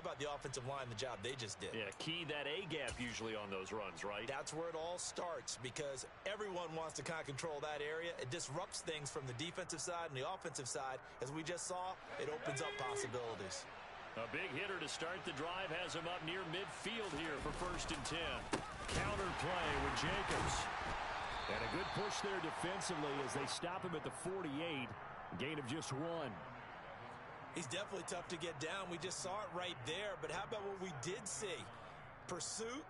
How about the offensive line, the job they just did? Yeah, key that A-gap usually on those runs, right? That's where it all starts because everyone wants to kind of control that area. It disrupts things from the defensive side and the offensive side. As we just saw, it opens up possibilities. A big hitter to start the drive has him up near midfield here for 1st and 10. Counter play with Jacobs. And a good push there defensively as they stop him at the 48. Gain of just 1. He's definitely tough to get down. We just saw it right there. But how about what we did see? Pursuit,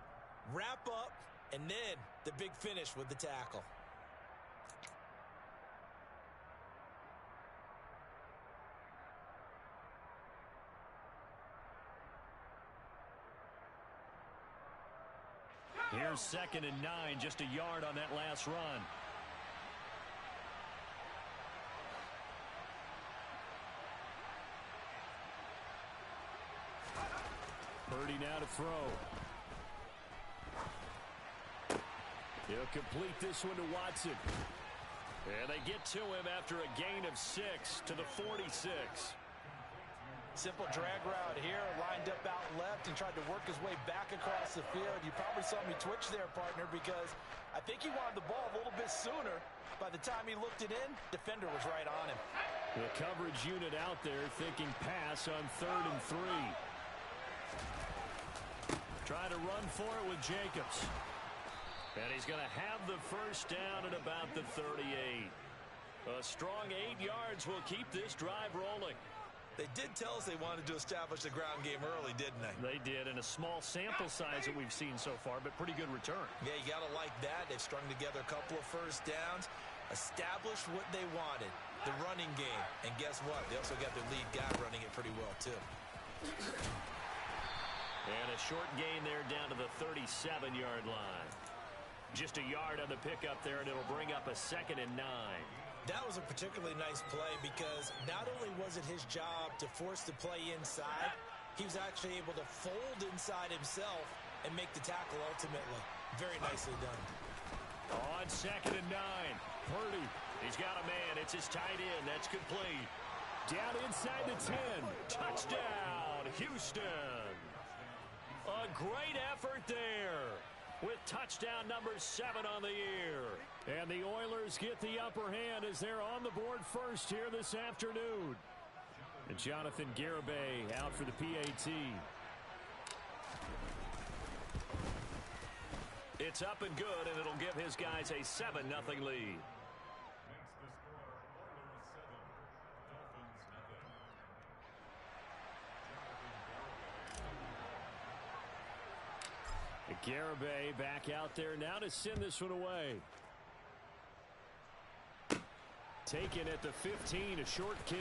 wrap up, and then the big finish with the tackle. Here's 2nd and 9, just a yard on that last run. Purdy now to throw. He'll complete this one to Watson. And they get to him after a gain of 6 to the 46. Simple drag route here, lined up out left and tried to work his way back across the field. You probably saw me twitch there, partner, because I think he wanted the ball a little bit sooner. By the time he looked it in, defender was right on him. The coverage unit out there thinking pass on 3rd and 3. Trying to run for it with Jacobs. And he's going to have the first down at about the 38. A strong 8 yards will keep this drive rolling. They did tell us they wanted to establish the ground game early, didn't they? They did, in a small sample size that we've seen so far, but pretty good return. Yeah, you got to like that. They've strung together a couple of first downs, established what they wanted, the running game. And guess what? They also got their lead guy running it pretty well, too. And a short gain there down to the 37-yard line. Just a yard on the pickup there, and it'll bring up a 2nd and 9. That was a particularly nice play because not only was it his job to force the play inside, he was actually able to fold inside himself and make the tackle ultimately. Very nicely done. On 2nd and 9, Purdy. He's got a man. It's his tight end. That's complete. Down inside the 10. Touchdown, Houston. A great effort there, with touchdown number 7 on the year. And the Oilers get the upper hand as they're on the board first here this afternoon. And Jonathan Garibay out for the PAT. It's up and good, and it'll give his guys a 7-0 lead. Garibay back out there now to send this one away. Taken at the 15, a short kick.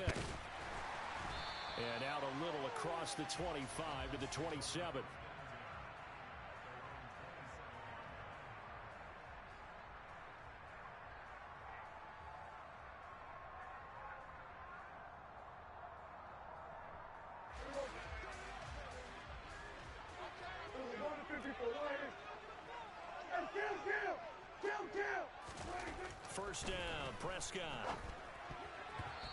And out a little across the 25 to the 27. First down, Prescott.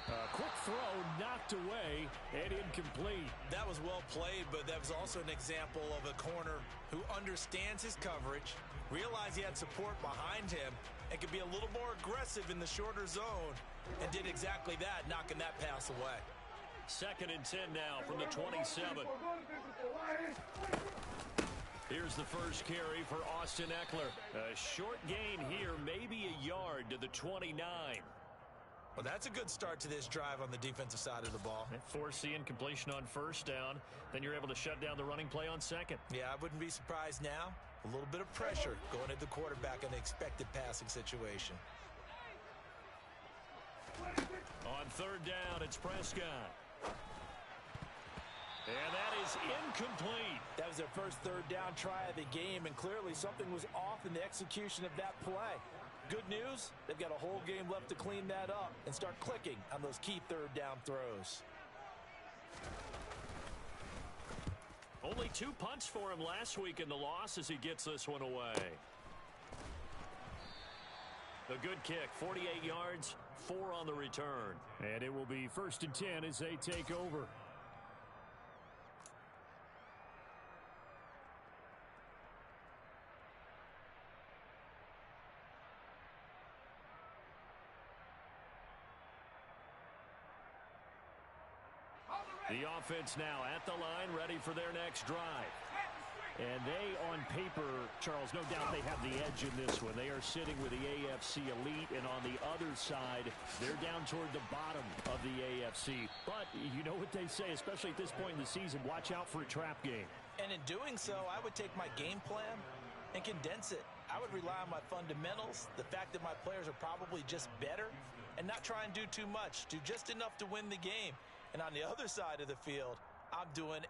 A quick throw knocked away and incomplete. That was well played, but that was also an example of a corner who understands his coverage, realized he had support behind him, and could be a little more aggressive in the shorter zone, and did exactly that, knocking that pass away. 2nd and 10 now from the 27. Here's the first carry for Austin Eckler. A short gain here, maybe a yard to the 29. Well, that's a good start to this drive on the defensive side of the ball. Force the incompletion on first down. Then you're able to shut down the running play on 2nd. Yeah, I wouldn't be surprised now. A little bit of pressure going at the quarterback in an expected passing situation. On 3rd down, it's Prescott. And that is incomplete. That was their first 3rd down try of the game, and clearly something was off in the execution of that play. Good news, they've got a whole game left to clean that up and start clicking on those key 3rd down throws. Only 2 punts for him last week in the loss as he gets this one away. A good kick, 48 yards, 4 on the return. And it will be 1st and 10 as they take over. The offense now at the line, ready for their next drive. And they, on paper, Charles, no doubt they have the edge in this one. They are sitting with the AFC elite, and on the other side, they're down toward the bottom of the AFC. But you know what they say, especially at this point in the season, watch out for a trap game. And in doing so, I would take my game plan and condense it. I would rely on my fundamentals, the fact that my players are probably just better, and not try and do too much, do just enough to win the game. And on the other side of the field, I'm doing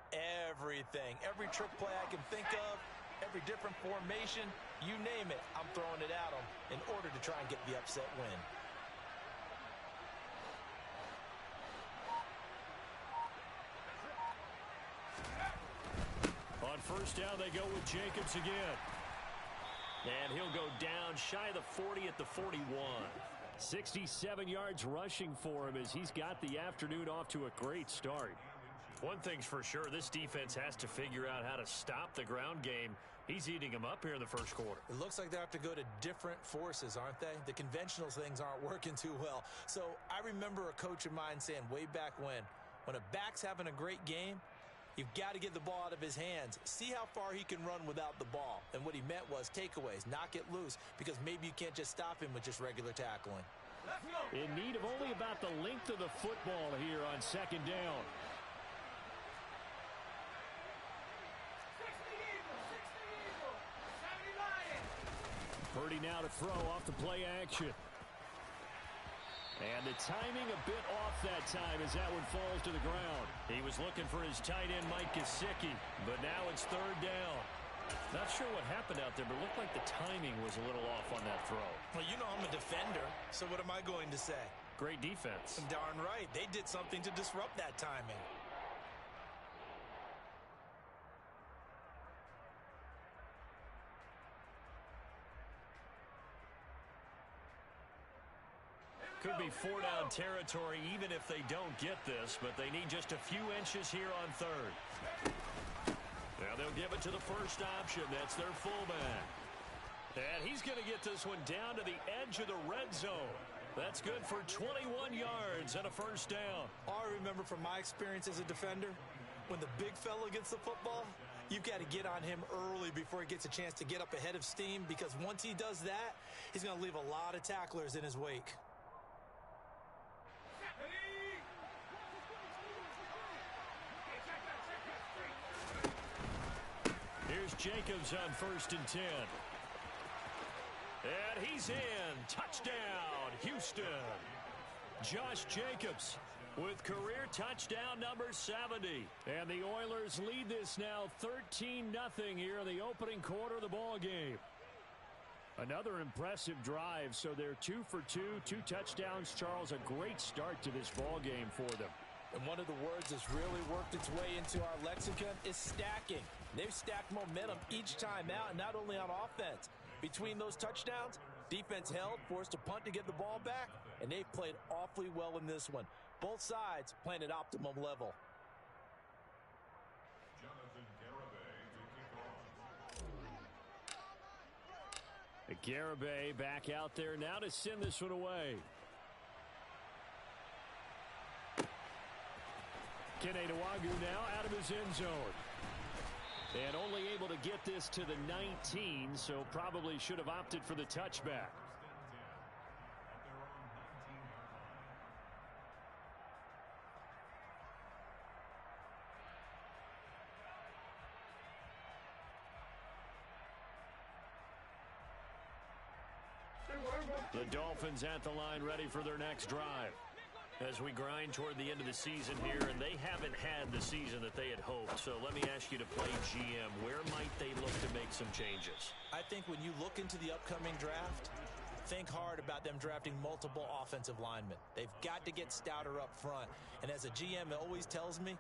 everything. Every trick play I can think of, every different formation, you name it, I'm throwing it at them in order to try and get the upset win. On first down, they go with Jacobs again. And he'll go down shy of the 40 at the 41. 67 yards rushing for him as he's got the afternoon off to a great start. One thing's for sure, this defense has to figure out how to stop the ground game. He's eating them up here in the first quarter. It looks like they have to go to different forces, aren't they? The conventional things aren't working too well. So I remember a coach of mine saying way back when a back's having a great game, you've got to get the ball out of his hands. See how far he can run without the ball. And what he meant was takeaways, knock it loose, because maybe you can't just stop him with just regular tackling. In need of only about the length of the football here on second down. Purdy now to throw off the play action. And the timing a bit off that time as that one falls to the ground. He was looking for his tight end, Mike Gesicki, but now it's third down. Not sure what happened out there, but it looked like the timing was a little off on that throw. Well, you know I'm a defender, so what am I going to say? Great defense. Darn right. They did something to disrupt that timing. Could be four-down territory even if they don't get this, but they need just a few inches here on third. Now they'll give it to the first option. That's their fullback. And he's going to get this one down to the edge of the red zone. That's good for 21 yards and a first down. All I remember from my experience as a defender, when the big fella gets the football, you've got to get on him early before he gets a chance to get up ahead of steam, because once he does that, he's going to leave a lot of tacklers in his wake. Here's Jacobs on first and 10. And he's in. Touchdown, Houston. Josh Jacobs with career touchdown number 70. And the Oilers lead this now 13-0 here in the opening quarter of the ball game. Another impressive drive, so they're 2 for 2, 2 touchdowns. Charles, a great start to this ball game for them. And one of the words that's really worked its way into our lexicon is stacking. They've stacked momentum each time out, not only on offense. Between those touchdowns, defense held, forced a punt to get the ball back, and they've played awfully well in this one. Both sides playing at optimum level. Garibay back out there now to send this one away. Kenedawagu now out of his end zone. And only able to get this to the 19, so probably should have opted for the touchback. The Dolphins at the line, ready for their next drive. As we grind toward the end of the season here, and they haven't had the season that they had hoped. So let me ask you to play GM. Where might they look to make some changes? I think when you look into the upcoming draft, think hard about them drafting multiple offensive linemen. They've got to get stouter up front. And as a GM, it always tells me,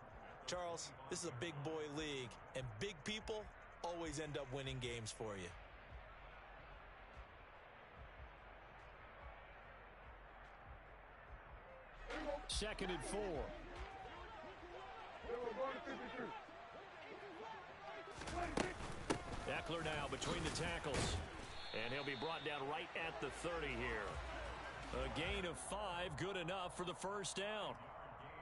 Charles, this is a big boy league, and big people always end up winning games for you. Second and 4. Eckler now between the tackles. And he'll be brought down right at the 30 here. A gain of 5, good enough for the first down.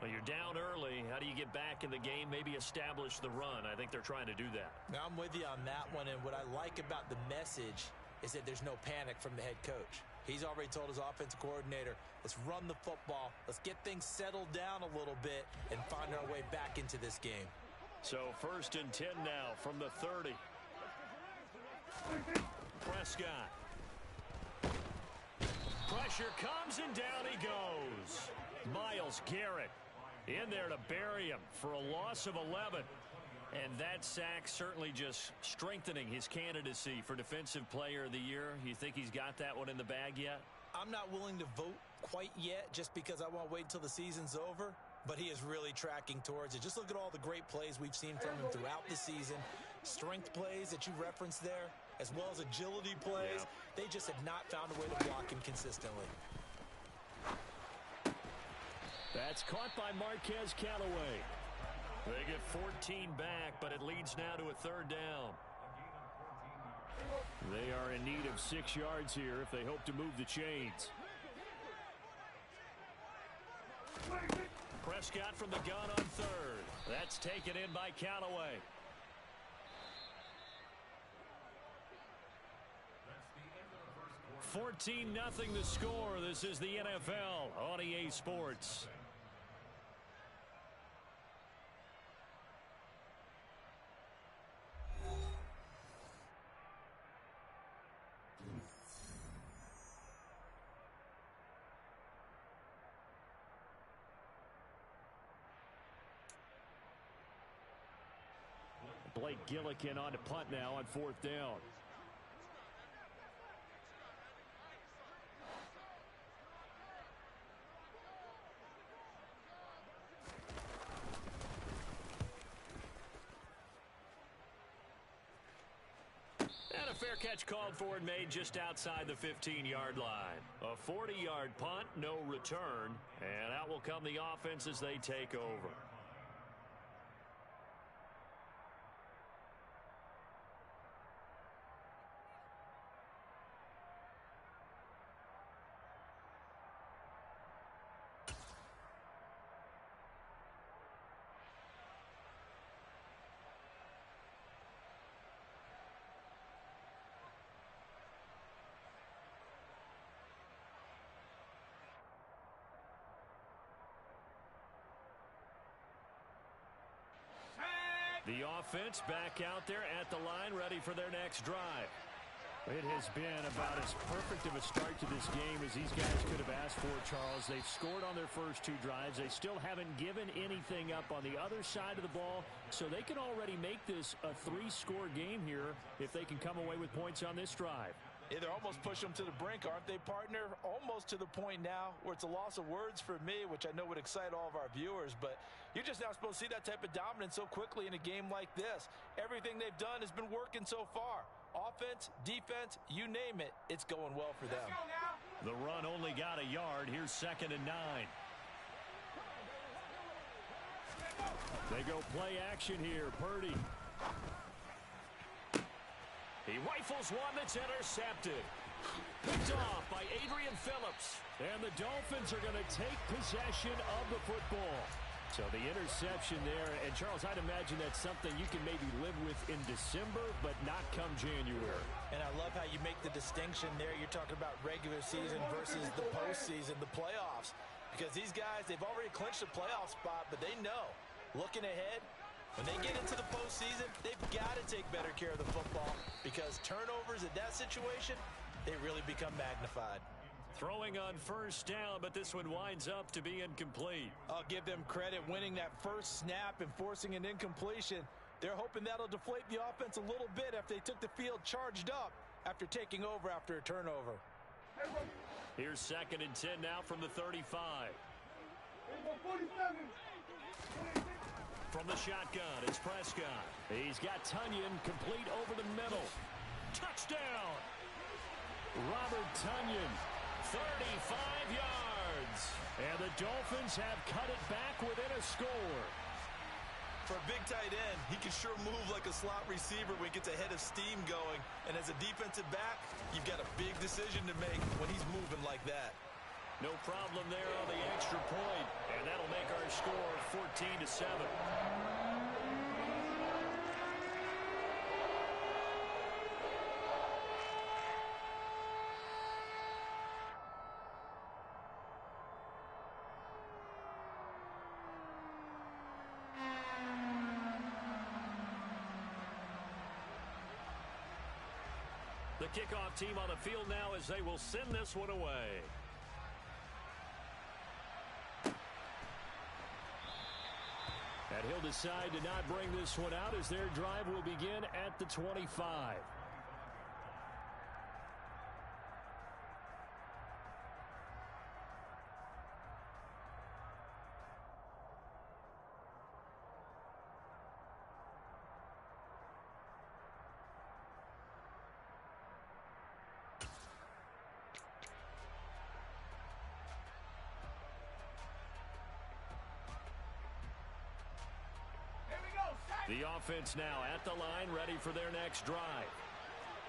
Well, you're down early. How do you get back in the game, maybe establish the run? I think they're trying to do that. Now, I'm with you on that one, and what I like about the message is that there's no panic from the head coach. He's already told his offensive coordinator, let's run the football, let's get things settled down a little bit and find our way back into this game. So 1st and 10 now from the 30. Prescott. Pressure comes and down he goes. Myles Garrett in there to bury him for a loss of 11. And that sack certainly just strengthening his candidacy for Defensive Player of the Year. You think he's got that one in the bag yet? I'm not willing to vote quite yet just because I want to wait until the season's over. But he is really tracking towards it. Just look at all the great plays we've seen from him throughout the season. Strength plays that you referenced there, as well as agility plays. They just have not found a way to block him consistently. That's caught by Marquez Callaway. They get 14 back, but it leads now to a 3rd down. They are in need of 6 yards here if they hope to move the chains. Prescott from the gun on 3rd. That's taken in by Callaway. $14-0 the score. This is the NFL on EA Sports. Blake Gillikin on to punt now on 4th down. And a fair catch called for and made just outside the 15-yard line. A 40-yard punt, no return. And out will come the offense as they take over. The offense back out there at the line, ready for their next drive. It has been about as perfect of a start to this game as these guys could have asked for, Charles. They've scored on their first 2 drives. They still haven't given anything up on the other side of the ball, so they can already make this a 3-score game here if they can come away with points on this drive. Yeah, they're almost pushing them to the brink, aren't they, partner? Almost to the point now where it's a loss of words for me, which I know would excite all of our viewers, but you're just not supposed to see that type of dominance so quickly in a game like this. Everything they've done has been working so far. Offense, defense, you name it, it's going well for them. The run only got a yard. Here's 2nd and 9. They go play action here. Purdy. He rifles one that's intercepted. Picked off by Adrian Phillips. And the Dolphins are going to take possession of the football. So the interception there. And, Charles, I'd imagine that's something you can maybe live with in December, but not come January. And I love how you make the distinction there. You're talking about regular season versus the postseason, the playoffs. Because these guys, they've already clinched a playoff spot, but they know, looking ahead, when they get into the postseason, they've got to take better care of the football because turnovers in that situation, they really become magnified. Throwing on 1st down, but this one winds up to be incomplete. I'll give them credit winning that first snap and forcing an incompletion. They're hoping that'll deflate the offense a little bit after they took the field charged up after taking over after a turnover. Here's 2nd and 10 now from the 35. From the shotgun, it's Prescott. He's got Tunyon complete over the middle. Touchdown! Robert Tunyon, 35 yards. And the Dolphins have cut it back within a score. For a big tight end, he can sure move like a slot receiver when he gets a head of steam going. And as a defensive back, you've got a big decision to make when he's moving like that. No problem there on the extra point, and that'll make our score 14-7. The kickoff team on the field now as they will send this one away. And he'll decide to not bring this one out as their drive will begin at the 25. The offense now at the line, ready for their next drive.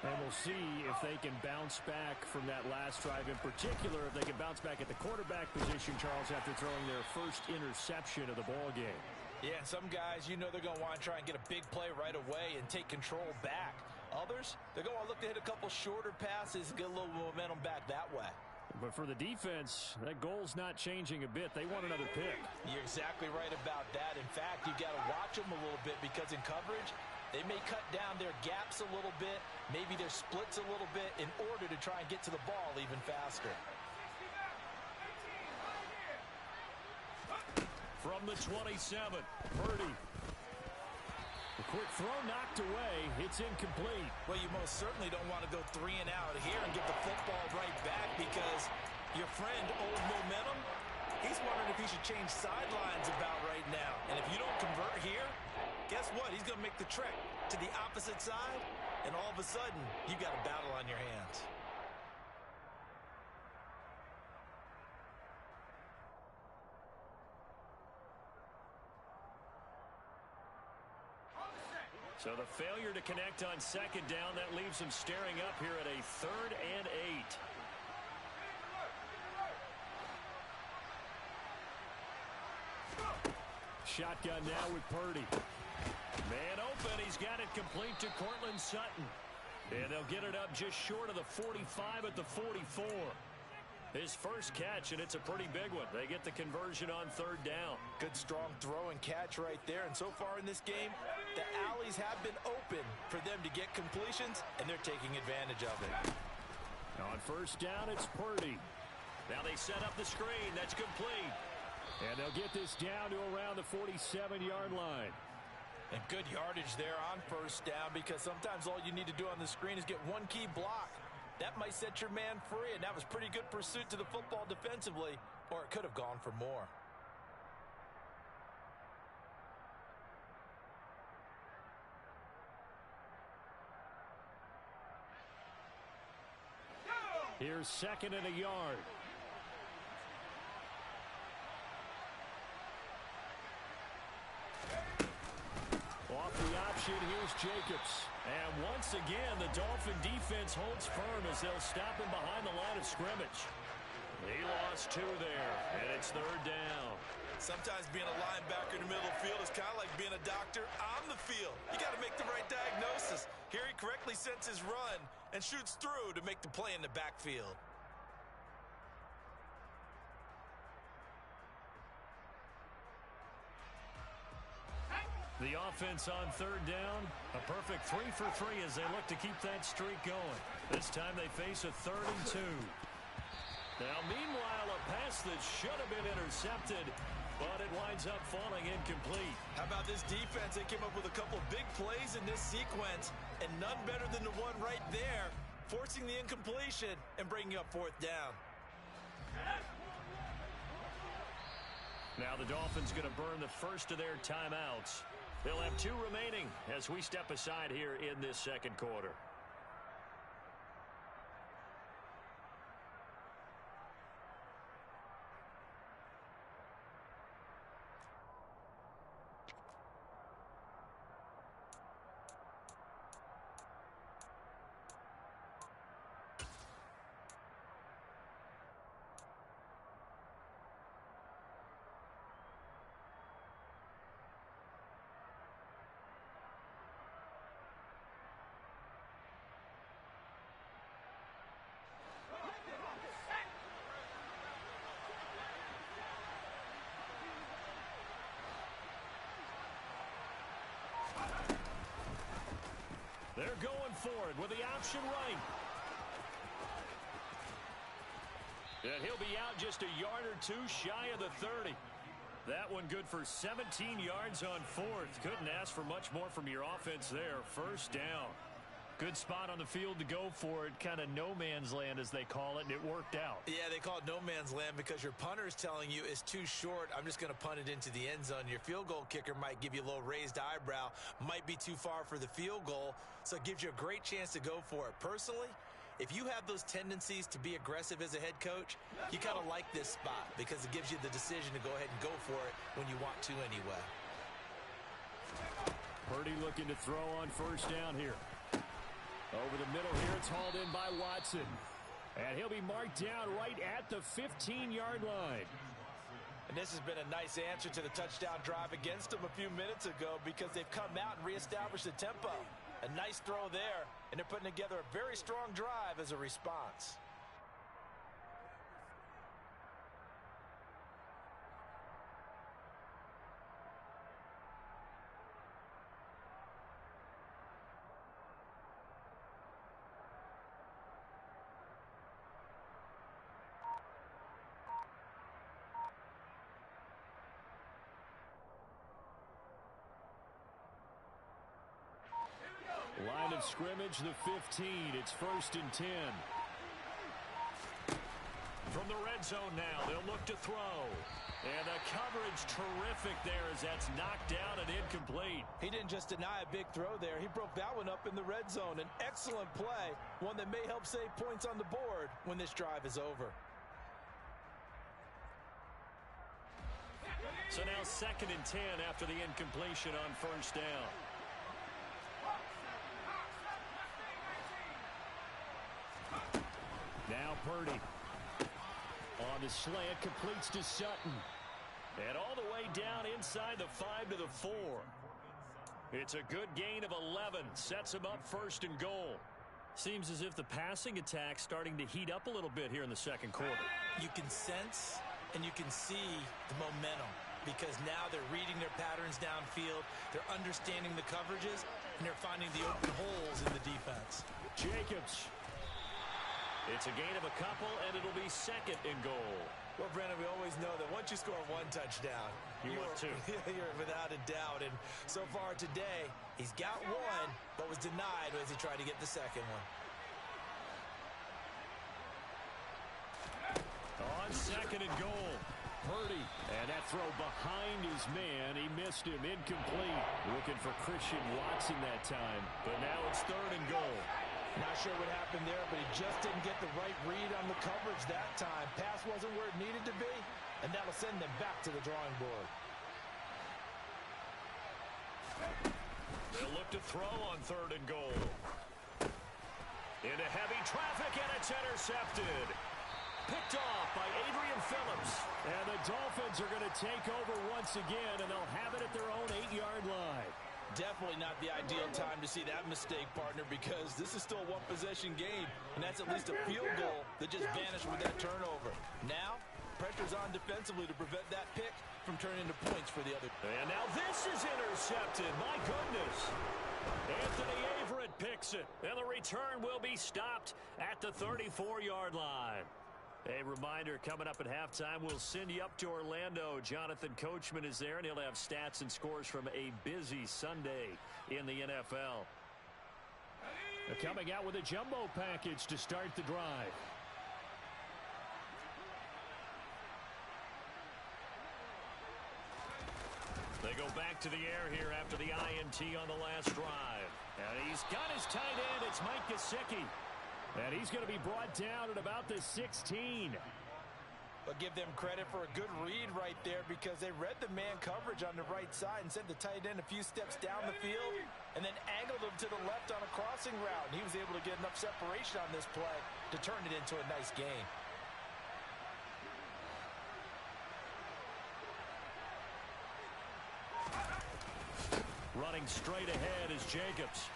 And we'll see if they can bounce back from that last drive. In particular, if they can bounce back at the quarterback position, Charles, after throwing their first interception of the ball game. Yeah, some guys, you know they're going to want to try and get a big play right away and take control back. Others, they're going to look to hit a couple shorter passes and get a little momentum back that way. But for the defense, that goal's not changing a bit. They want another pick. You're exactly right about that. In fact, you've got to watch them a little bit because in coverage, they may cut down their gaps a little bit, maybe their splits a little bit in order to try and get to the ball even faster. From the 27, Purdy. A quick throw knocked away. It's incomplete. Well, you most certainly don't want to go 3 and out here and get the football right back because your friend, Old Momentum, he's wondering if he should change sidelines about right now. And if you don't convert here, guess what? He's going to make the trek to the opposite side, and all of a sudden, you've got a battle on your hands. So the failure to connect on second down, that leaves them staring up here at a 3rd and 8. Shotgun now with Purdy. Man open, he's got it complete to Cortland Sutton. And they'll get it up just short of the 45 at the 44. His first catch, and it's a pretty big one. They get the conversion on 3rd down. Good, strong throw and catch right there. And so far in this game, the alleys have been open for them to get completions, and they're taking advantage of it. On 1st down, it's Purdy. Now they set up the screen. That's complete. And they'll get this down to around the 47-yard line. And good yardage there on 1st down because sometimes all you need to do on the screen is get one key block. That might set your man free, and that was pretty good pursuit to the football defensively, or it could have gone for more. Here's 2nd and a yard. Off the option, here's Jacobs. And once again, the Dolphin defense holds firm as they'll stop him behind the line of scrimmage. He lost 2 there, and it's 3rd down. Sometimes being a linebacker in the middle of the field is kind of like being a doctor on the field. You got to make the right diagnosis. Here he correctly sets his run and shoots through to make the play in the backfield. The offense on 3rd down, a perfect 3 for 3 as they look to keep that streak going. This time they face a 3rd and 2. Now, meanwhile, a pass that should have been intercepted, but it winds up falling incomplete. How about this defense? They came up with a couple big plays in this sequence, and none better than the one right there, forcing the incompletion and bringing up 4th down. Now the Dolphins going to burn the first of their timeouts. They'll have 2 remaining as we step aside here in this 2nd quarter. They're going for it with the option right. And he'll be out just a yard or two shy of the 30. That one good for 17 yards on fourth. Couldn't ask for much more from your offense there. First down. Good spot on the field to go for it. Kind of no man's land, as they call it, and it worked out. Yeah, they call it no man's land because your punter is telling you it's too short. I'm just going to punt it into the end zone. Your field goal kicker might give you a little raised eyebrow. Might be too far for the field goal, so it gives you a great chance to go for it. Personally, if you have those tendencies to be aggressive as a head coach, you kind of like this spot because it gives you the decision to go ahead and go for it when you want to anyway. Purdy looking to throw on first down here. Over the middle here, it's hauled in by Watson. And he'll be marked down right at the 15-yard line. And this has been a nice answer to the touchdown drive against them a few minutes ago because they've come out and reestablished the tempo. A nice throw there, and they're putting together a very strong drive as a response. Line of scrimmage, the 15. It's 1st and 10. From the red zone now, they'll look to throw. And the coverage terrific there as that's knocked down and incomplete. He didn't just deny a big throw there. He broke that one up in the red zone. An excellent play, one that may help save points on the board when this drive is over. So now 2nd and 10 after the incompletion on first down. Now Purdy. On the slant, completes to Sutton. And all the way down inside the 5 to the 4. It's a good gain of 11. Sets him up 1st and goal. Seems as if the passing attack's starting to heat up a little bit here in the second quarter. You can sense and you can see the momentum because now they're reading their patterns downfield, they're understanding the coverages, and they're finding the open holes in the defense. Jacobs. It's a gain of a couple, and it'll be 2nd and goal. Well, Brandon, we always know that once you score one touchdown, you want two. You're without a doubt. And so far today, he's got one, but was denied as he tried to get the second one. On 2nd and goal, Purdy. And that throw behind his man. He missed him. Incomplete. Looking for Christian Watson that time. But now it's 3rd and goal. Not sure what happened there, but he just didn't get the right read on the coverage that time. Pass wasn't where it needed to be, and that'll send them back to the drawing board. They'll look to throw on 3rd and goal. Into heavy traffic, and it's intercepted. Picked off by Adrian Phillips. And the Dolphins are going to take over once again, and they'll have it at their own 8-yard line. Definitely not the ideal time to see that mistake, partner, because this is still a one-possession game, and that's at least a field goal that just vanished with that turnover. Now, pressure's on defensively to prevent that pick from turning into points for the other. And now this is intercepted. My goodness. Anthony Averett picks it, and the return will be stopped at the 34-yard line. A reminder, coming up at halftime, we'll send you up to Orlando. Jonathan Coachman is there, and he'll have stats and scores from a busy Sunday in the NFL. They're coming out with a jumbo package to start the drive. They go back to the air here after the INT on the last drive. And he's got his tight end. It's Mike Gesicki. And he's going to be brought down at about the 16. But give them credit for a good read right there because they read the man coverage on the right side and sent the tight end a few steps down the field and then angled him to the left on a crossing route. And he was able to get enough separation on this play to turn it into a nice gain. Running straight ahead is Jacobs.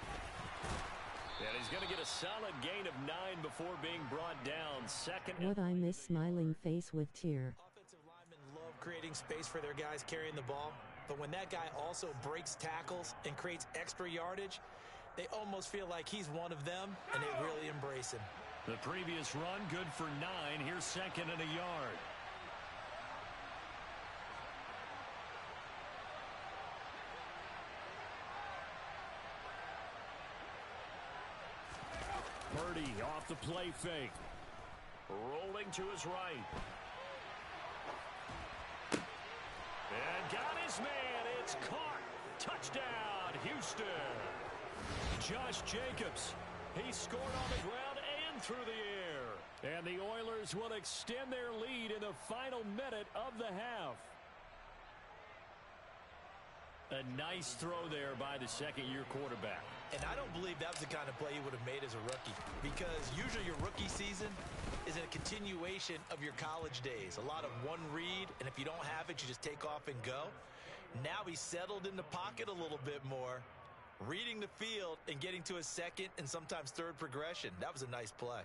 And he's going to get a solid gain of 9 before being brought down. 2nd. What I miss smiling face with tear. Offensive linemen love creating space for their guys carrying the ball. But when that guy also breaks tackles and creates extra yardage, They almost feel like he's one of them, and they really embrace him. The previous run, good for 9. Here's second and a yard. Purdy off the play fake. Rolling to his right. And got his man. It's caught. Touchdown, Houston. Josh Jacobs. He scored on the ground and through the air. And the Oilers will extend their lead in the final minute of the half. A nice throw there by the second-year quarterback. And I don't believe that was the kind of play he would have made as a rookie, because usually your rookie season is a continuation of your college days. A lot of one read, and if you don't have it, you just take off and go. Now he's settled in the pocket a little bit more, reading the field and getting to a second and sometimes third progression. That was a nice play.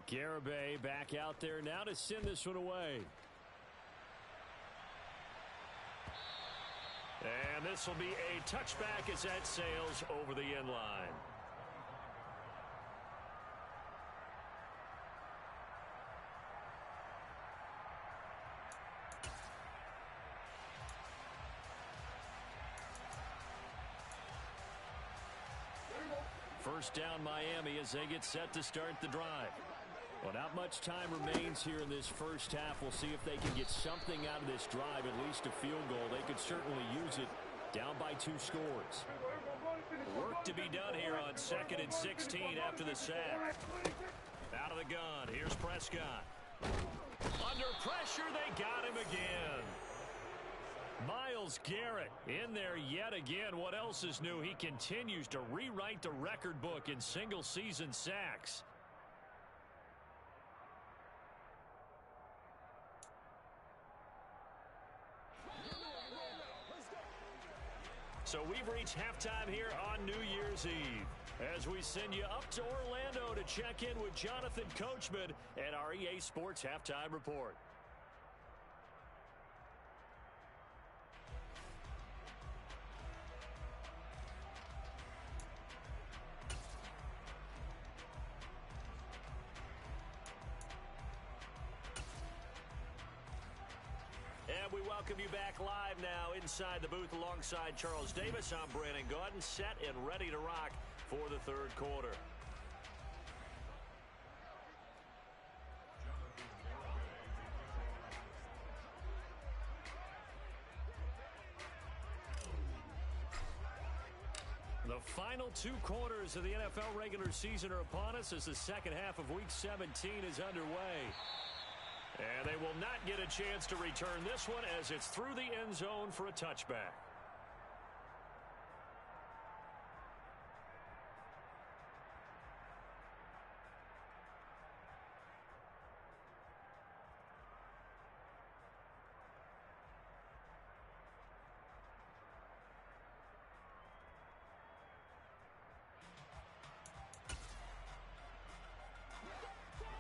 Garibay back out there now to send this one away. And this will be a touchback as that sails over the end line. First down Miami as they get set to start the drive. Well, not much time remains here in this first half. We'll see if they can get something out of this drive, at least a field goal. They could certainly use it down by 2 scores. Work to be done here on 2nd and 16 after the sack. Out of the gun, here's Prescott. Under pressure, they got him again. Myles Garrett in there yet again. What else is new? He continues to rewrite the record book in single-season sacks. So we've reached halftime here on New Year's Eve as we send you up to Orlando to check in with Jonathan Coachman at our EA Sports Halftime Report. And we welcome you back live now inside the booth alongside Charles Davis. I'm Brandon Gaudin, set and ready to rock for the third quarter. The final 2 quarters of the NFL regular season are upon us as the second half of Week 17 is underway. And they will not get a chance to return this one as it's through the end zone for a touchback.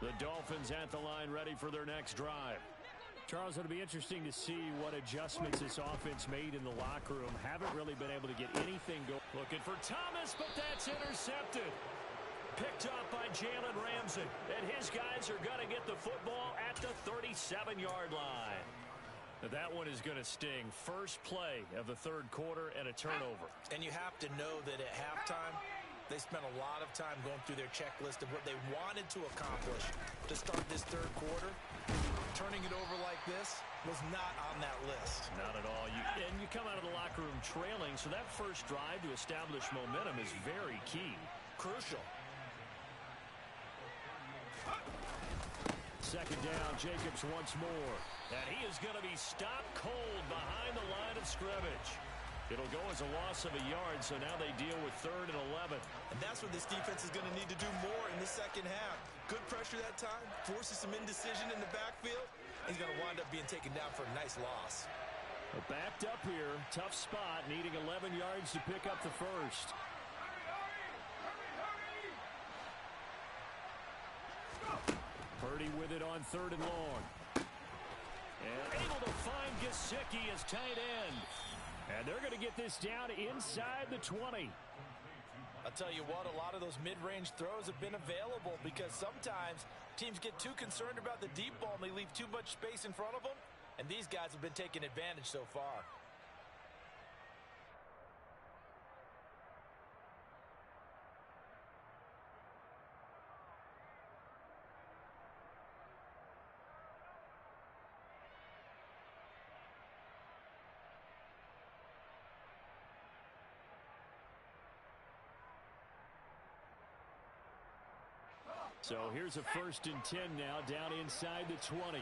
The Dolphins at the line ready for their next drive. Charles, it'll be interesting to see what adjustments this offense made in the locker room. Haven't really been able to get anything going. Looking for Thomas, but that's intercepted. Picked up by Jalen Ramsey. And his guys are going to get the football at the 37-yard line. Now that one is going to sting. First play of the third quarter and a turnover. And you have to know that at halftime, they spent a lot of time going through their checklist of what they wanted to accomplish to start this third quarter. Turning it over like this was not on that list. Not at all. And you come out of the locker room trailing, so that first drive to establish momentum is very key. Crucial. Second down, Jacobs once more. And he is going to be stopped cold behind the line of scrimmage. It'll go as a loss of a yard, so now they deal with 3rd and 11. And that's what this defense is going to need to do more in the second half. Good pressure that time, forces some indecision in the backfield. He's going to wind up being taken down for a nice loss. Backed up here. Tough spot. Needing 11 yards to pick up the first. Purdy with it on 3rd and long. And able to find Gesicki as tight end. And they're going to get this down inside the 20. I'll tell you what, a lot of those mid-range throws have been available because sometimes teams get too concerned about the deep ball and they leave too much space in front of them. And these guys have been taking advantage so far. So here's a 1st and 10 now, down inside the 20.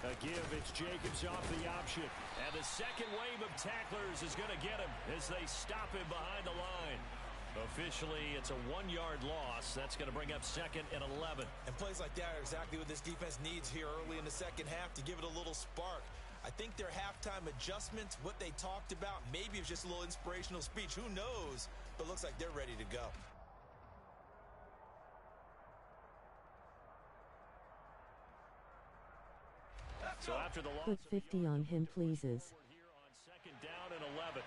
A give, it's Jacobs off the option. And the second wave of tacklers is going to get him as they stop him behind the line. Officially, it's a 1-yard loss. That's going to bring up 2nd and 11. And plays like that are exactly what this defense needs here early in the second half to give it a little spark. I think their halftime adjustments, what they talked about, maybe it was just a little inspirational speech. Who knows? But looks like they're ready to go. So after the loss, Put 50 on him, pleases. here on 2nd down and 11.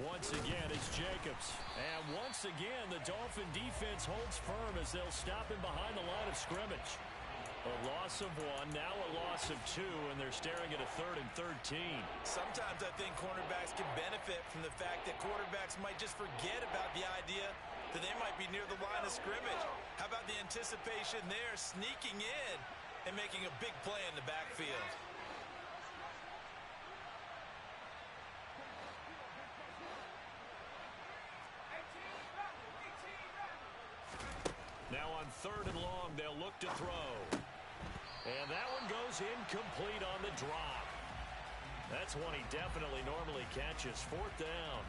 Once again, it's Jacobs. And once again, the Dolphin defense holds firm as they'll stop him behind the line of scrimmage. A loss of 1, now a loss of 2, and they're staring at a 3rd and 13. Sometimes I think cornerbacks can benefit from the fact that quarterbacks might just forget about the idea that they might be near the line of scrimmage. How about the anticipation there, sneaking in and making a big play in the backfield? Now on 3rd and long, they'll look to throw. And that one goes incomplete on the drop. That's one he definitely normally catches. 4th down.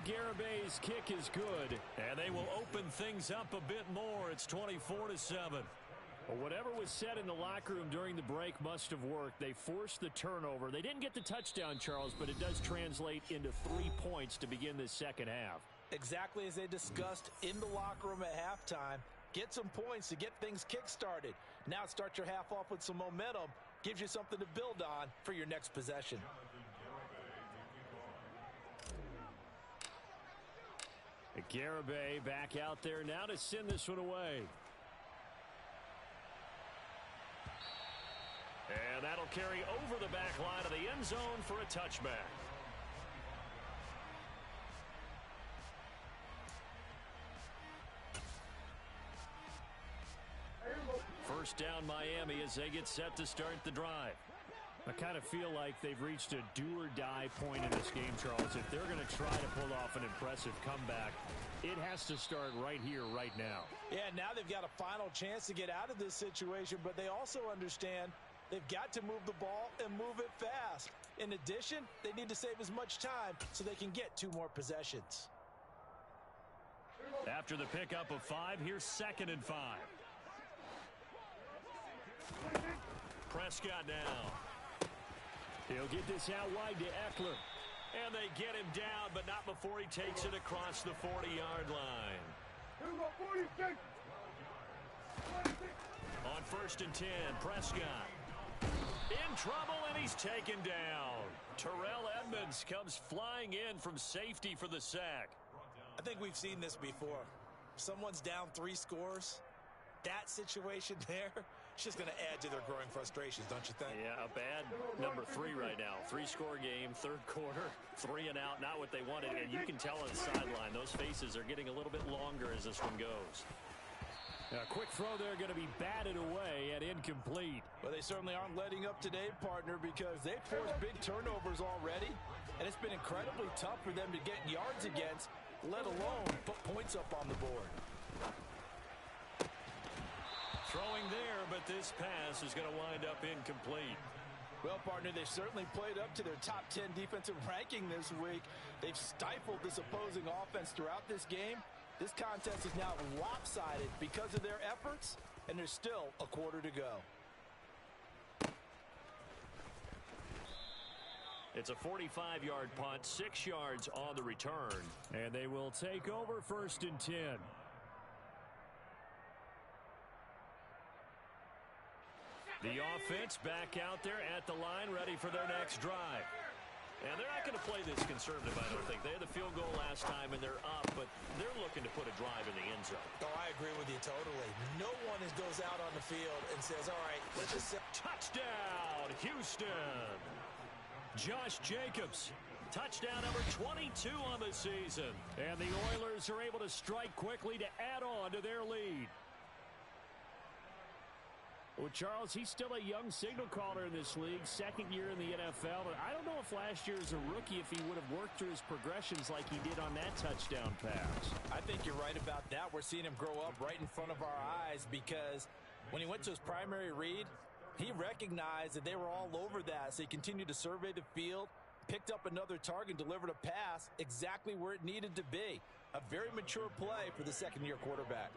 Garabay's kick is good, and they will open things up a bit more. It's 24-7. Well, whatever was said in the locker room during the break must have worked. They forced the turnover. They didn't get the touchdown, Charles, but it does translate into 3 points to begin this second half. Exactly as they discussed in the locker room at halftime. Get some points to get things kick-started. Now start your half off with some momentum. Gives you something to build on for your next possession. Garibay back out there now to send this one away. And that'll carry over the back line of the end zone for a touchback. First down Miami as they get set to start the drive. I kind of feel like they've reached a do-or-die point in this game, Charles. If they're going to try to pull off an impressive comeback, it has to start right here, right now. Yeah, now they've got a final chance to get out of this situation, but they also understand they've got to move the ball and move it fast. In addition, they need to save as much time so they can get 2 more possessions. After the pickup of 5, here's 2nd and 5. Prescott now. He'll get this out wide to Eckler. And they get him down, but not before he takes it across the 40-yard line. On 1st and 10, Prescott. In trouble, and he's taken down. Terrell Edmonds comes flying in from safety for the sack. I think we've seen this before. Someone's down 3 scores. That situation there, it's just going to add to their growing frustrations, don't you think? Yeah, a bad number 3 right now. 3-score game, 3rd quarter, 3 and out, not what they wanted. And you can tell on the sideline, those faces are getting a little bit longer as this one goes. A quick throw there going to be batted away and incomplete. Well, they certainly aren't letting up today, partner, because they've forced big turnovers already. And it's been incredibly tough for them to get yards against, let alone put points up on the board. Throwing there, but this pass is going to wind up incomplete. Well, partner, they've certainly played up to their top 10 defensive ranking this week. They've stifled this opposing offense throughout this game. This contest is now lopsided because of their efforts, and there's still a quarter to go. It's a 45-yard punt, 6 yards on the return. And they will take over 1st and 10. The offense back out there at the line, ready for their next drive. And they're not going to play this conservative, I don't think. They had the field goal last time, and they're up, but they're looking to put a drive in the end zone. Oh, I agree with you totally. No one goes out on the field and says, all right, let's just... Touchdown, Houston! Josh Jacobs, touchdown number 22 on the season. And the Oilers are able to strike quickly to add on to their lead. Well, Charles, he's still a young signal caller in this league, 2nd year in the NFL. But I don't know if last year as a rookie, if he would have worked through his progressions like he did on that touchdown pass. I think you're right about that. We're seeing him grow up right in front of our eyes because when he went to his primary read, he recognized that they were all over that, so he continued to survey the field, picked up another target, delivered a pass exactly where it needed to be. A very mature play for the second-year quarterback.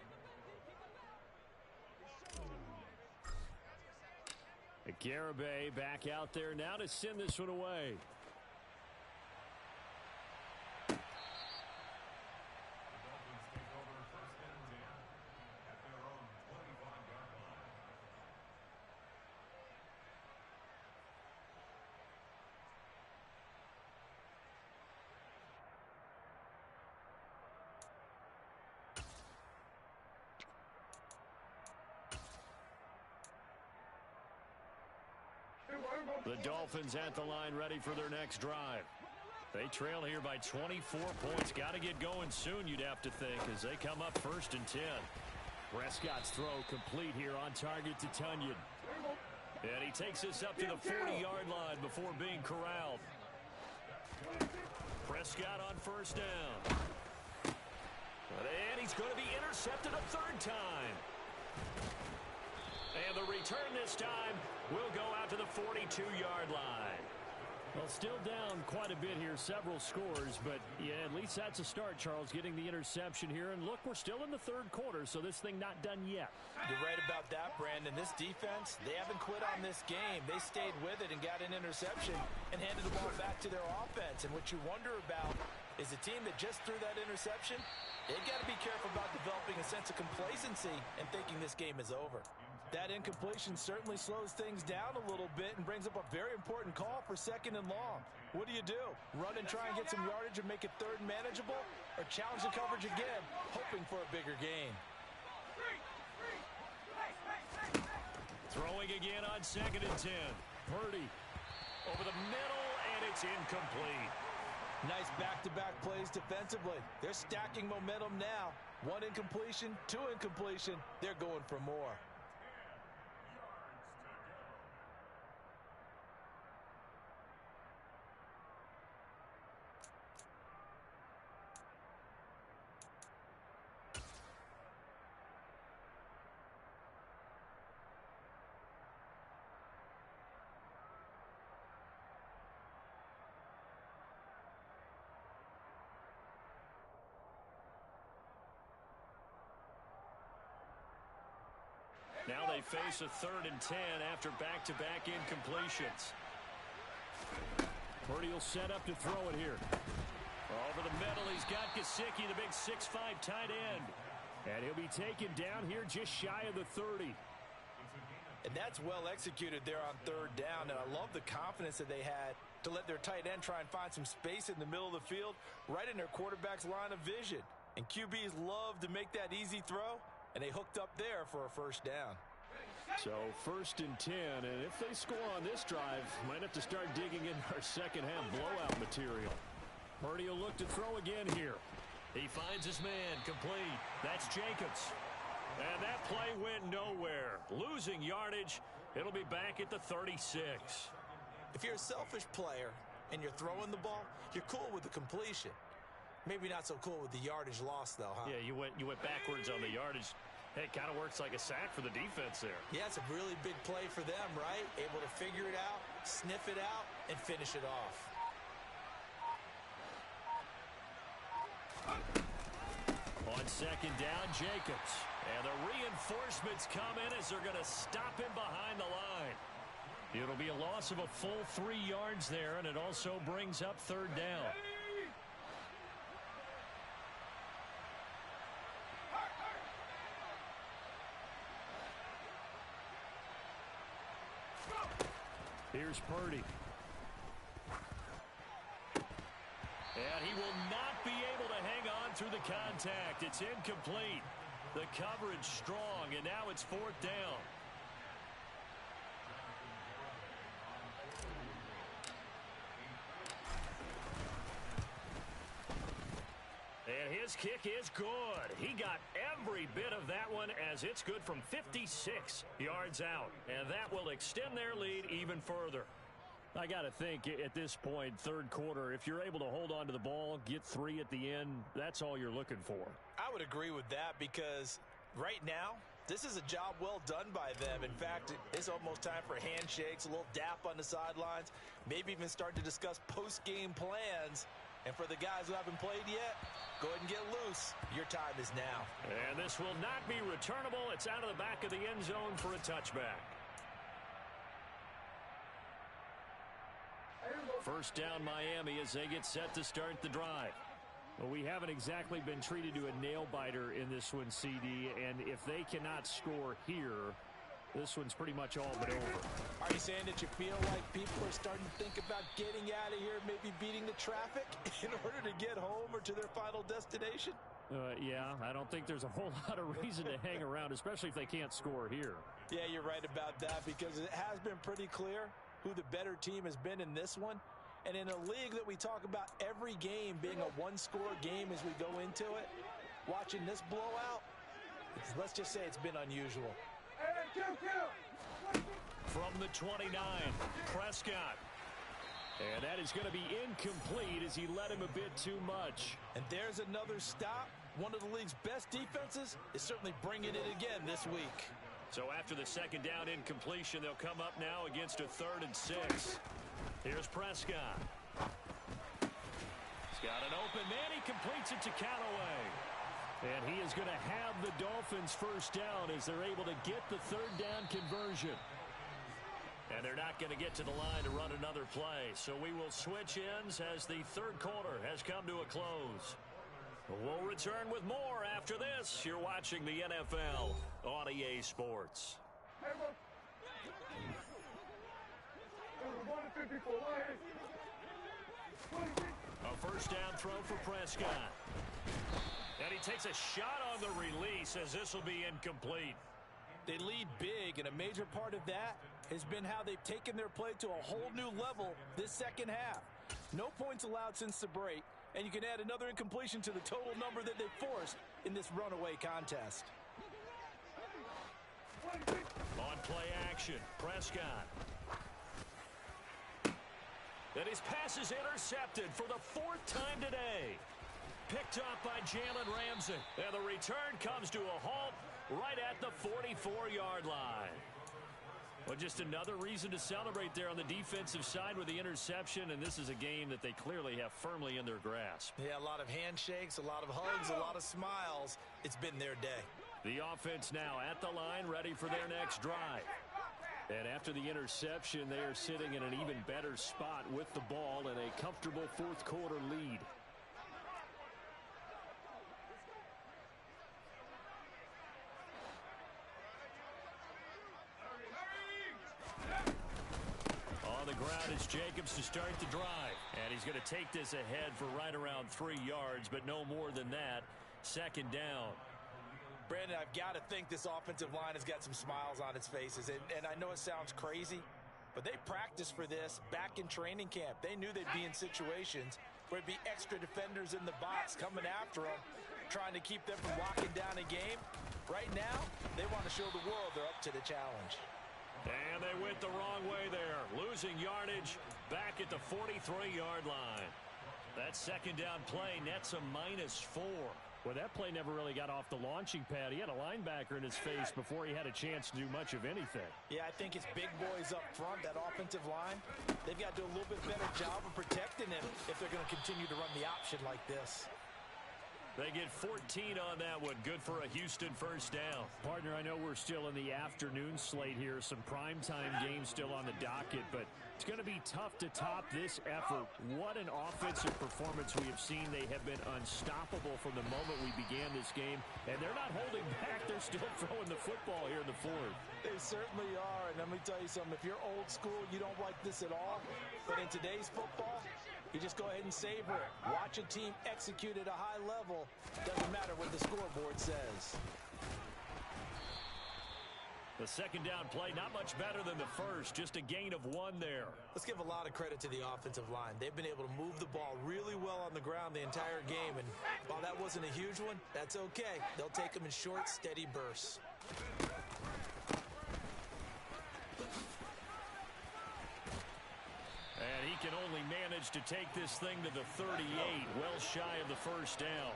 Garibay back out there now to send this one away. The Dolphins at the line, ready for their next drive. They trail here by 24 points. Got to get going soon, you'd have to think, as they come up 1st and 10. Prescott's throw complete here on target to Tunyon. And he takes this up to the 40-yard line before being corralled. Prescott on 1st down. And he's going to be intercepted a 3rd time. And the return this time will go out to the 42-yard line. Well, still down quite a bit here, several scores, but yeah, at least that's a start, Charles, getting the interception here. And look, we're still in the 3rd quarter, so this thing not done yet. You're right about that, Brandon. This defense, they haven't quit on this game. They stayed with it and got an interception and handed the ball back to their offense. And what you wonder about is a team that just threw that interception, they've got to be careful about developing a sense of complacency and thinking this game is over. That incompletion certainly slows things down a little bit and brings up a very important call for 2nd and long. What do? Run and try and get some yardage and make it 3rd and manageable? Or challenge the coverage again, hoping for a bigger gain? Throwing again on 2nd and 10. Purdy over the middle, and it's incomplete. Nice back-to-back plays defensively. They're stacking momentum now. 1 incompletion, 2 incompletion. They're going for more. Now they face a 3rd and 10 after back-to-back incompletions. Purdy will set up to throw it here. Over the middle, he's got Gesicki, the big 6'5" tight end. And he'll be taken down here just shy of the 30. And that's well executed there on 3rd down. And I love the confidence that they had to let their tight end try and find some space in the middle of the field, right in their quarterback's line of vision. And QBs love to make that easy throw. And they hooked up there for a 1st down. So 1st and 10, and if they score on this drive, might have to start digging in our second-half blowout material. Purdy will look to throw again here. He finds his man, complete. That's Jacobs. And that play went nowhere. Losing yardage. It'll be back at the 36. If you're a selfish player and you're throwing the ball, you're cool with the completion. Maybe not so cool with the yardage loss, though, huh? Yeah, you went backwards on the yardage. Hey, it kind of works like a sack for the defense there. Yeah, it's a really big play for them, right? Able to figure it out, sniff it out, and finish it off. On second down, Jacobs. And the reinforcements come in as they're going to stop him behind the line. It'll be a loss of a full 3 yards there, and it also brings up third down. Here's Purdy. And he will not be able to hang on through the contact. It's incomplete. The coverage strong, and now it's fourth down. And his kick is good. He got every bit of that one as it's good from 56 yards out. And that will extend their lead even further. I got to think at this point, third quarter, if you're able to hold on to the ball, get 3 at the end, that's all you're looking for. I would agree with that because right now, this is a job well done by them. In fact, it's almost time for handshakes, a little dap on the sidelines, maybe even start to discuss post-game plans. And for the guys who haven't played yet, go ahead and get loose. Your time is now. And this will not be returnable. It's out of the back of the end zone for a touchback. First down, Miami, as they get set to start the drive. Well, we haven't exactly been treated to a nail-biter in this one, CD, and if they cannot score here, this one's pretty much all but over. Are you saying that you feel like people are starting to think about getting out of here, maybe beating the traffic in order to get home or to their final destination? Yeah, I don't think there's a whole lot of reason to hang around, especially if they can't score here. Yeah, you're right about that because it has been pretty clear who the better team has been in this one. And in a league that we talk about every game being a one-score game as we go into it, watching this blowout, let's just say it's been unusual. From the 29, Prescott. And that is going to be incomplete as he led him a bit too much. And there's another stop. One of the league's best defenses is certainly bringing it again this week. So after the second down incompletion, they'll come up now against a 3rd and 6. Here's Prescott. He's got an open man. He completes it to Callaway. And he is going to have the Dolphins first down as they're able to get the 3rd down conversion. And they're not going to get to the line to run another play. So we will switch ends as the third quarter has come to a close. We'll return with more after this. You're watching the NFL on EA Sports. A first down throw for Prescott. And he takes a shot on the release as this will be incomplete. They lead big, and a major part of that has been how they've taken their play to a whole new level this second half. No points allowed since the break, and you can add another incompletion to the total number that they've forced in this runaway contest. On play action, Prescott. And his pass is intercepted for the 4th time today. Picked up by Jalen Ramsey. And the return comes to a halt right at the 44-yard line. Well, just another reason to celebrate there on the defensive side with the interception, and this is a game that they clearly have firmly in their grasp. Yeah, a lot of handshakes, a lot of hugs, a lot of smiles. It's been their day. The offense now at the line, ready for their next drive. And after the interception, they are sitting in an even better spot with the ball and a comfortable 4th quarter lead. On the ground is Jacobs to start the drive. And he's going to take this ahead for right around 3 yards, but no more than that. Second down. Brandon, I've got to think this offensive line has got some smiles on its faces. And I know it sounds crazy, but they practiced for this back in training camp. They knew they'd be in situations where it'd be extra defenders in the box coming after them, trying to keep them from locking down a game. Right now, they want to show the world they're up to the challenge. And they went the wrong way there, losing yardage back at the 43-yard line. That second down play nets a -4. Well, that play never really got off the launching pad. He had a linebacker in his face before he had a chance to do much of anything. Yeah, I think it's big boys up front, that offensive line. They've got to do a little bit better job of protecting him if they're going to continue to run the option like this. They get 14 on that one. Good for a Houston first down. Partner, I know we're still in the afternoon slate here. Some primetime games still on the docket, but it's going to be tough to top this effort. What an offensive performance we have seen. They have been unstoppable from the moment we began this game, and they're not holding back. They're still throwing the football here in the fourth. They certainly are, and let me tell you something. If you're old school, you don't like this at all, but in today's football, you just go ahead and savor it. Watch a team execute at a high level. Doesn't matter what the scoreboard says. The second down play, not much better than the first. Just a gain of 1 there. Let's give a lot of credit to the offensive line. They've been able to move the ball really well on the ground the entire game. And while that wasn't a huge one, that's okay. They'll take them in short, steady bursts. And he can only manage to take this thing to the 38, well shy of the first down.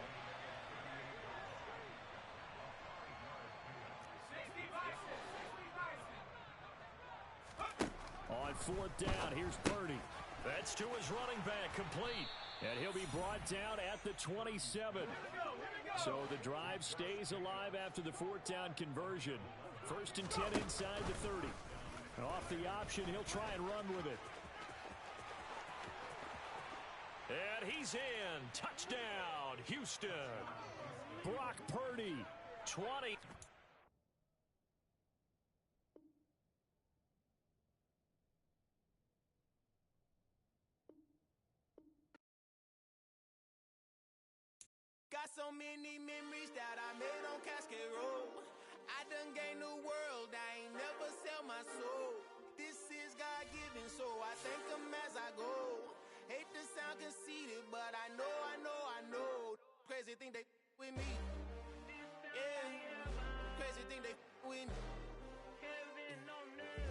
On fourth down, here's Purdy. That's to his running back, complete. And he'll be brought down at the 27. So the drive stays alive after the fourth down conversion. First and 10 inside the 30. Off the option, he'll try and run with it. And he's in. Touchdown, Houston. Brock Purdy, 20. Got so many memories that I made on Cascade Road. I done gained the world, I ain't never sell my soul. This is God-given, so I thank him as I go. Hate to sound conceited, but I know. Crazy thing they with me. Yeah, crazy thing they with me.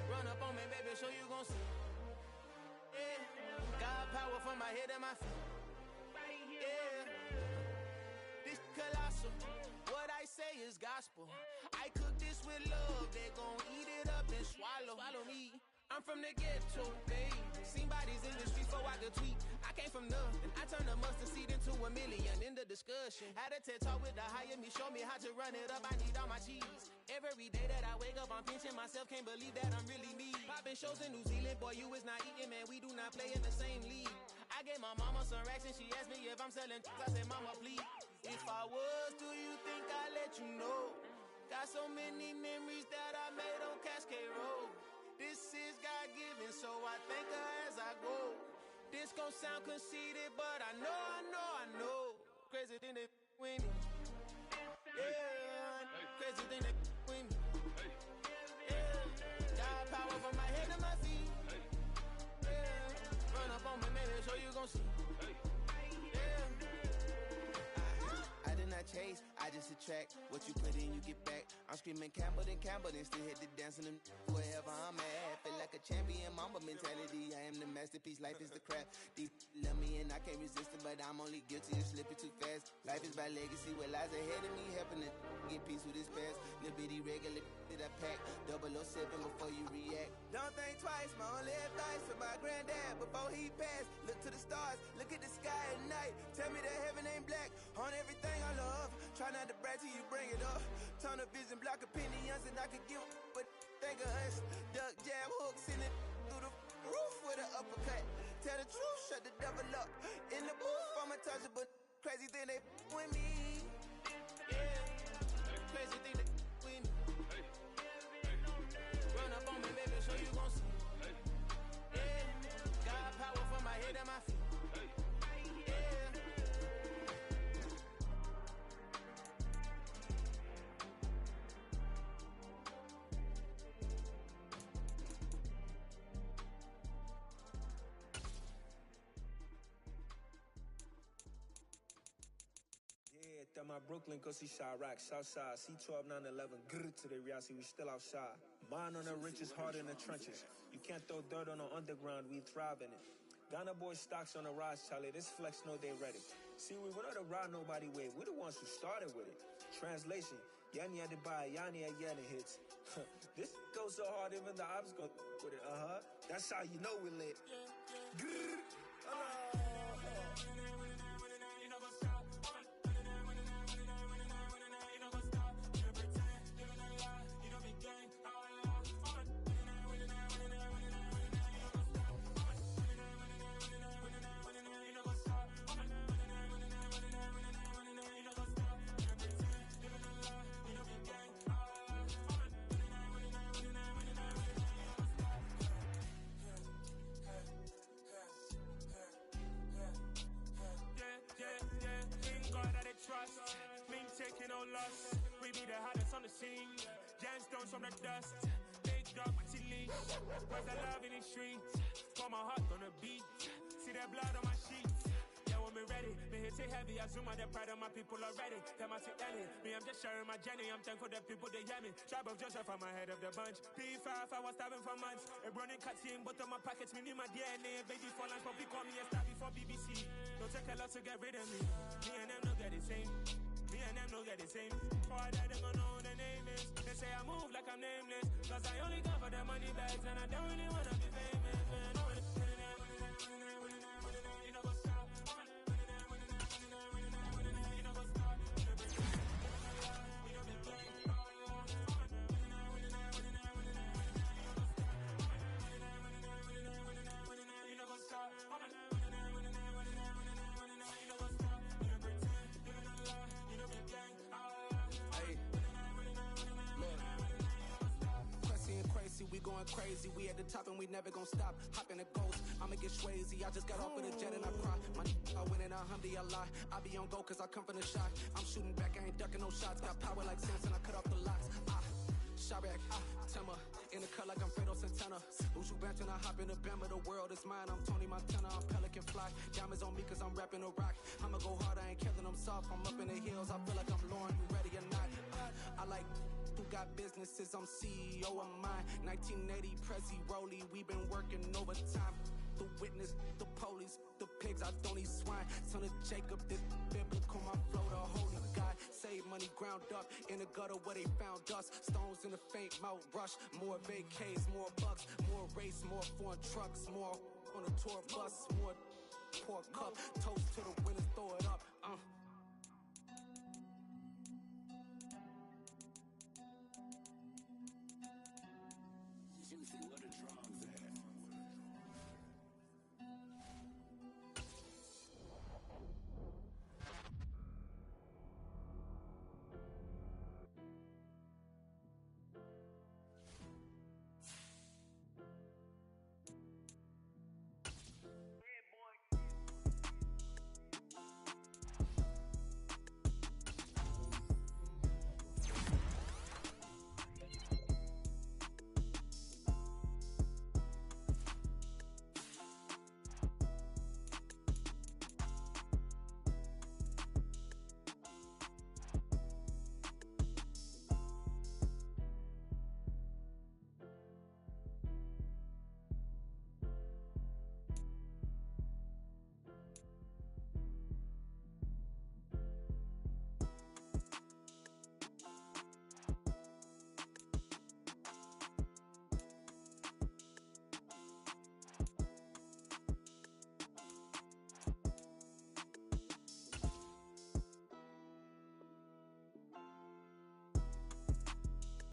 Run up on me, baby, show you gon' see. Yeah, God power from my head and my feet. Yeah, this colossal. What I say is gospel. I cook this with love, they gon' eat it up and swallow me. I'm from the ghetto, babe. Seen bodies in the streets before I could tweet. I came from nothing. I turned a mustard seed into a million in the discussion. Had a TED talk with the higher me, show me how to run it up. I need all my cheese. Every day that I wake up, I'm pinching myself. Can't believe that I'm really me. Popping shows in New Zealand, boy, you is not eating, man. We do not play in the same league. I gave my mama some racks and she asked me if I'm selling. I said, mama, please. If I was, do you think I'd let you know? Got so many memories that I made on Cascade Road. This is God-given, so I thank her as I go. This gon' sound conceited, but I know. Crazy thing they with me. Yeah, crazy thing they with me. Yeah, God power from my head to my feet. Yeah, run up on me, maybe so you gon' see. Yeah, I did not chase, I just attract. What you put in, you get back. I'm screaming Campbell, then still hit the dance and them wherever I'm at. Feel like a champion, mamba mentality. I am the masterpiece, life is the craft. Deep love me and I can't resist it, but I'm only guilty of slipping too fast. Life is by legacy, what lies ahead of me, helping to get peace with this past. Little bitty regular that I pack, 007 before you react. Don't think twice, my only advice for my granddad before he passed. Look to the stars, look at the sky at night. Tell me that heaven ain't black on everything I love. Try not to brag till you bring it up. Tunnel vision, block opinions, and I could give but think of us. Duck jab hooks in it through the roof with an uppercut. Tell the truth, shut the devil up. In the booth, I'm untouchable. Crazy thing they with me. Yeah, crazy thing they with me. Run up on me, baby, so you gon' see. Yeah, God power from my head and my feet. At my Brooklyn, go see Chirac, Southside, C12, 911, grrr to the reality, we still outside. Mine on the riches, hard in the trenches. You can't throw dirt on the underground, we thrive in it. Ghana boy stocks on the rise, Charlie. This flex know they ready. See, we went on to ride nobody way. We're the ones who started with it. Translation, Yani had to buy, Yani had Yanni hits. This goes so hard, even the ops go with it. That's how you know we lit. Trust, mean taking no loss. We be the hottest on the scene. Gemstones from the dust. Big dog, my leash. Where's the love in the streets? Pour my heart on the beat. See that blood on my sheets. Yeah, when me ready, me hit it heavy. I zoom out the pride of my people already. Them I see Ellie. Me, I'm just sharing my journey. I'm thankful that people they hear me. Tribe of Joseph, I'm ahead of the bunch. P5, I was starving for months. A running cut in, but on my pockets, me need my DNA. Baby for lunch, but we call me a star before BBC. Don't take a lot to get rid of me. Me and them don't get the same. Me and them don't get the same. Before I die, they gon' know who the name is. They say I move like I'm nameless. Cause I only come for the money bags. And I don't really wanna be famous, man. You know what's up? You know what's up? You know what's up? We going crazy, we at the top and we never gonna stop. Hop in the ghost, I'ma get swayzy. I just got off of the jet and I cry. I win in a Humvee, I lie. I be on go cause I come from the shot. I'm shooting back, I ain't ducking no shots. Got power like Samson, I cut off the locks. Shabak, Tema, in the cut like I'm Fredo Santana. Ushu Banton, I hop in the Bama, the world is mine. I'm Tony Montana, I'm Pelican Fly. Diamonds on me cause I'm rapping a rock. I'ma go hard, I ain't killing them soft. I'm up in the hills, I feel like I'm Lauren, you ready or not? I like who got businesses, I'm CEO of mine. 1980 Prezi Rolly, we been working overtime. The witness, the police, the pigs, I don't eat swine. Son of Jacob, this biblical, my flow, the holy God. Save money ground up in the gutter where they found us. Stones in the faint Mount Rush. More vacays, more bucks, more race, more foreign trucks, more on a tour bus, more pork cup. Toast to the winners, throw it up.